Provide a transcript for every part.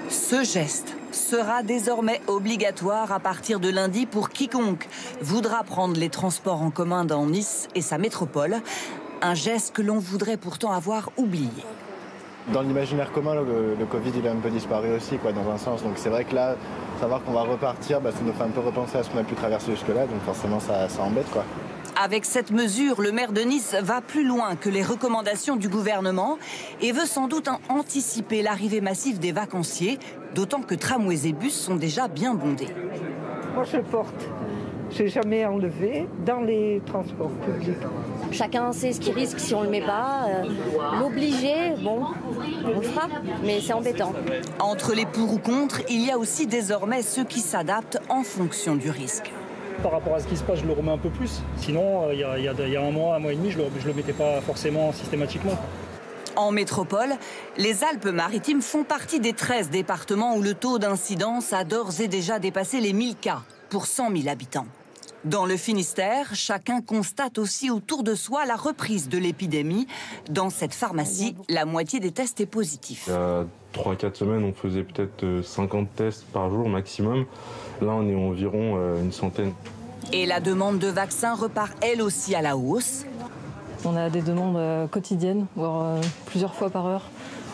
Ce geste sera désormais obligatoire à partir de lundi pour quiconque voudra prendre les transports en commun dans Nice et sa métropole. Un geste que l'on voudrait pourtant avoir oublié. Dans l'imaginaire commun, le Covid, il a un peu disparu aussi, quoi, dans un sens. Donc c'est vrai que là, savoir qu'on va repartir, ça nous fait un peu repenser à ce qu'on a pu traverser jusque-là. Donc forcément, ça embête, quoi. Avec cette mesure, le maire de Nice va plus loin que les recommandations du gouvernement et veut sans doute anticiper l'arrivée massive des vacanciers, d'autant que tramways et bus sont déjà bien bondés. Moi, je porte. Je n'ai jamais enlevé dans les transports publics. Chacun sait ce qu'il risque si on ne le met pas. L'obliger, bon, on le fera, mais c'est embêtant. Entre les pour ou contre, il y a aussi désormais ceux qui s'adaptent en fonction du risque. Par rapport à ce qui se passe, je le remets un peu plus. Sinon, il y a un mois et demi, je le mettais pas forcément systématiquement. En métropole, les Alpes-Maritimes font partie des 13 départements où le taux d'incidence a d'ores et déjà dépassé les 1000 cas pour 100 000 habitants. Dans le Finistère, chacun constate aussi autour de soi la reprise de l'épidémie. Dans cette pharmacie, la moitié des tests est positif. Il y a 3-4 semaines, on faisait peut-être 50 tests par jour maximum. Là, on est environ une centaine. Et la demande de vaccins repart elle aussi à la hausse. On a des demandes quotidiennes, voire plusieurs fois par heure.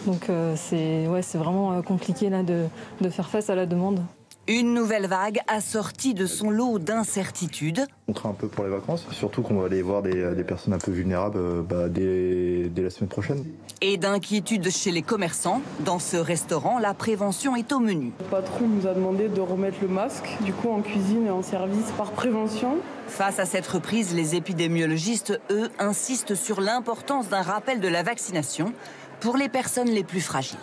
Donc c'est vraiment compliqué là, de faire face à la demande. Une nouvelle vague assortie de son lot d'incertitudes. On craint un peu pour les vacances, surtout qu'on va aller voir des personnes un peu vulnérables dès la semaine prochaine. Et d'inquiétude chez les commerçants. Dans ce restaurant, la prévention est au menu. Le patron nous a demandé de remettre le masque, du coup en cuisine et en service par prévention. Face à cette reprise, les épidémiologistes, eux, insistent sur l'importance d'un rappel de la vaccination pour les personnes les plus fragiles.